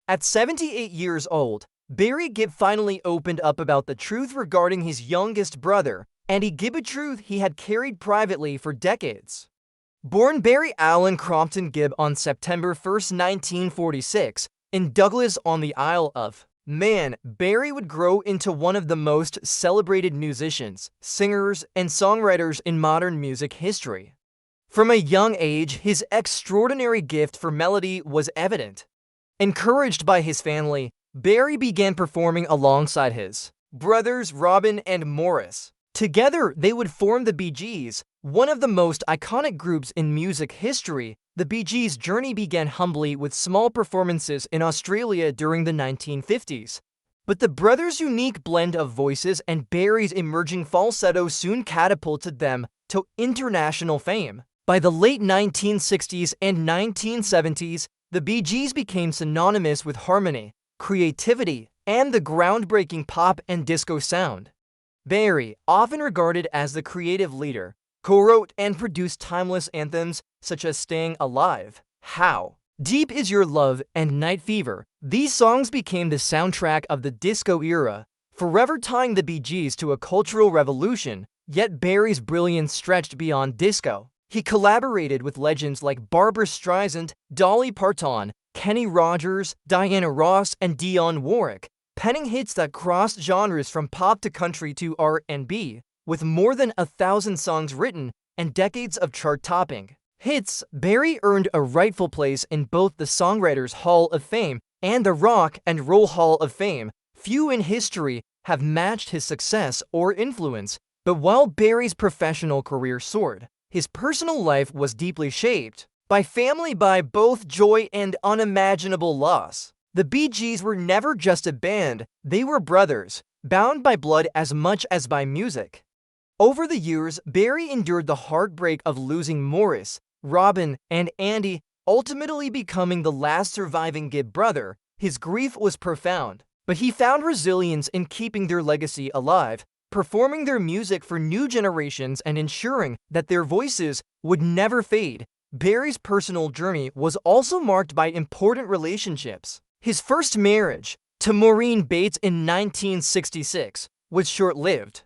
At 78 years old, Barry Gibb finally opened up about the truth regarding his youngest brother, Andy Gibb, a truth he had carried privately for decades. Born Barry Allen Crompton Gibb on September 1, 1946, in Douglas on the Isle of Man, Barry would grow into one of the most celebrated musicians, singers, and songwriters in modern music history. From a young age, his extraordinary gift for melody was evident. Encouraged by his family, Barry began performing alongside his brothers Robin and Morris. Together, they would form the Bee Gees, one of the most iconic groups in music history. The Bee Gees' journey began humbly with small performances in Australia during the 1950s. But the brothers' unique blend of voices and Barry's emerging falsetto soon catapulted them to international fame. By the late 1960s and 1970s, the Bee Gees became synonymous with harmony, creativity, and the groundbreaking pop and disco sound. Barry, often regarded as the creative leader, co-wrote and produced timeless anthems such as Staying Alive, How Deep Is Your Love, and Night Fever. These songs became the soundtrack of the disco era, forever tying the Bee Gees to a cultural revolution. Yet Barry's brilliance stretched beyond disco. He collaborated with legends like Barbra Streisand, Dolly Parton, Kenny Rogers, Diana Ross, and Dionne Warwick, penning hits that crossed genres from pop to country to R&B. With more than 1,000 songs written and decades of chart-topping hits, Barry earned a rightful place in both the Songwriters Hall of Fame and the Rock and Roll Hall of Fame. Few in history have matched his success or influence, but while Barry's professional career soared, his personal life was deeply shaped by family, by both joy and unimaginable loss. The Bee Gees were never just a band, they were brothers, bound by blood as much as by music. Over the years, Barry endured the heartbreak of losing Morris, Robin, and Andy, ultimately becoming the last surviving Gibb brother. His grief was profound, but he found resilience in keeping their legacy alive, performing their music for new generations and ensuring that their voices would never fade. Barry's personal journey was also marked by important relationships. His first marriage, to Maureen Bates in 1966, was short-lived.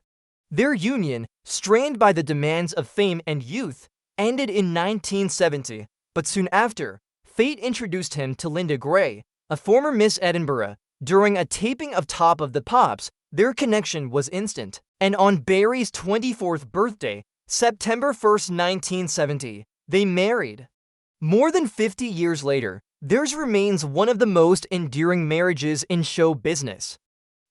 Their union, strained by the demands of fame and youth, ended in 1970, but soon after, fate introduced him to Linda Gray, a former Miss Edinburgh. During a taping of Top of the Pops, their connection was instant, and on Barry's 24th birthday, September 1, 1970, they married. More than 50 years later, theirs remains one of the most enduring marriages in show business.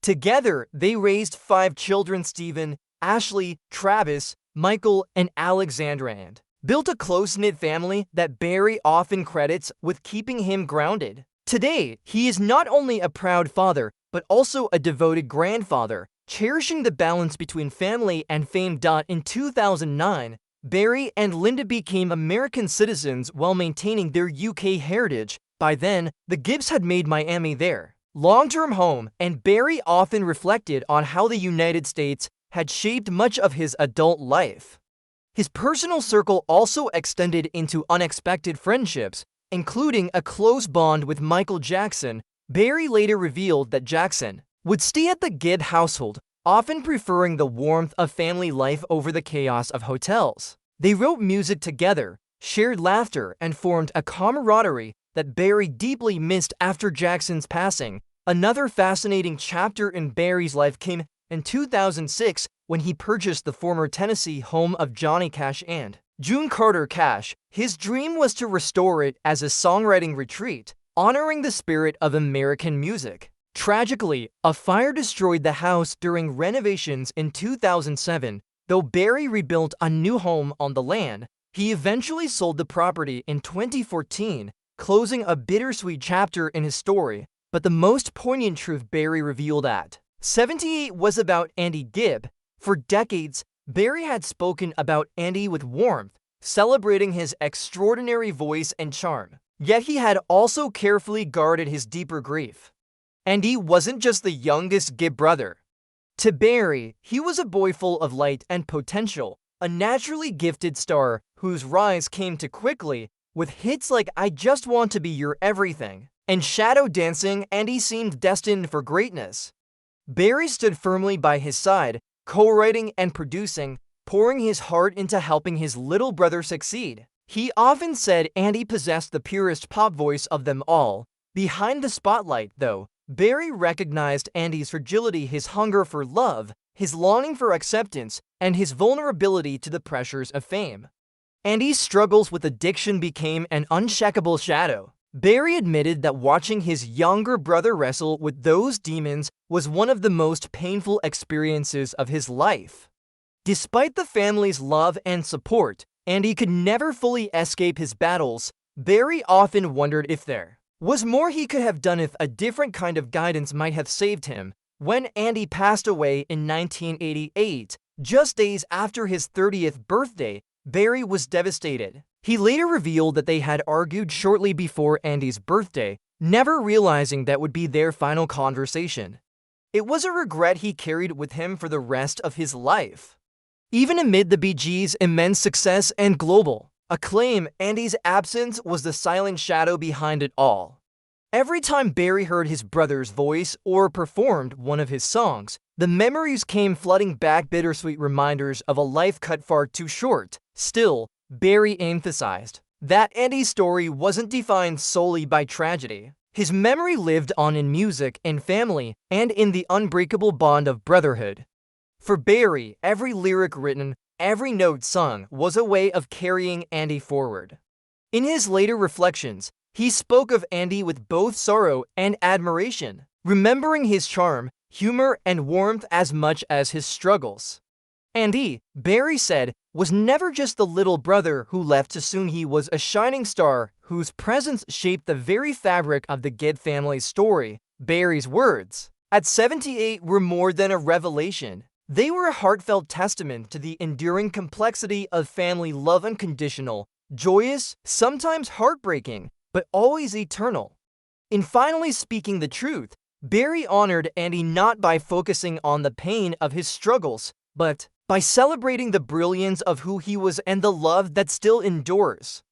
Together, they raised 5 children: Stephen, Ashley, Travis, Michael, and Alexandra, and built a close-knit family that Barry often credits with keeping him grounded. Today, he is not only a proud father, but also a devoted grandfather, cherishing the balance between family and fame. In 2009, Barry and Linda became American citizens while maintaining their UK heritage. By then, the Gibbs had made Miami their long-term home, and Barry often reflected on how the United States had shaped much of his adult life. His personal circle also extended into unexpected friendships, including a close bond with Michael Jackson. Barry later revealed that Jackson would stay at the Gibb household, often preferring the warmth of family life over the chaos of hotels. They wrote music together, shared laughter, and formed a camaraderie that Barry deeply missed after Jackson's passing. Another fascinating chapter in Barry's life came in 2006 when he purchased the former Tennessee home of Johnny Cash and June Carter Cash. His dream was to restore it as a songwriting retreat, honoring the spirit of American music. Tragically, a fire destroyed the house during renovations in 2007. Though Barry rebuilt a new home on the land, he eventually sold the property in 2014, closing a bittersweet chapter in his story. But the most poignant truth Barry revealed at 78 was about Andy Gibb. For decades, Barry had spoken about Andy with warmth, celebrating his extraordinary voice and charm. Yet he had also carefully guarded his deeper grief. Andy wasn't just the youngest Gibb brother. To Barry, he was a boy full of light and potential, a naturally gifted star whose rise came too quickly, with hits like I Just Want to Be Your Everything. and shadow dancing, Andy seemed destined for greatness. Barry stood firmly by his side, co-writing and producing, pouring his heart into helping his little brother succeed. He often said Andy possessed the purest pop voice of them all. Behind the spotlight, though, Barry recognized Andy's fragility, his hunger for love, his longing for acceptance, and his vulnerability to the pressures of fame. Andy's struggles with addiction became an uncheckable shadow. Barry admitted that watching his younger brother wrestle with those demons was one of the most painful experiences of his life. Despite the family's love and support, Andy could never fully escape his battles. Barry often wondered if there was more he could have done, if a different kind of guidance might have saved him. When Andy passed away in 1988, just days after his 30th birthday, Barry was devastated. He later revealed that they had argued shortly before Andy's birthday, never realizing that would be their final conversation. It was a regret he carried with him for the rest of his life. Even amid the Bee Gees' immense success and global acclaim, Andy's absence was the silent shadow behind it all. Every time Barry heard his brother's voice or performed one of his songs, the memories came flooding back, bittersweet reminders of a life cut far too short. Still, Barry emphasized that Andy's story wasn't defined solely by tragedy. His memory lived on in music and family, and in the unbreakable bond of brotherhood. For Barry, every lyric written, every note sung was a way of carrying Andy forward. In his later reflections, he spoke of Andy with both sorrow and admiration, remembering his charm, humor, and warmth as much as his struggles. Andy, Barry said, was never just the little brother who left too soon. He was a shining star whose presence shaped the very fabric of the Gibb family's story. Barry's words, at 78, were more than a revelation. They were a heartfelt testament to the enduring complexity of family love, unconditional, joyous, sometimes heartbreaking, but always eternal. In finally speaking the truth, Barry honored Andy not by focusing on the pain of his struggles, but by celebrating the brilliance of who he was and the love that still endures.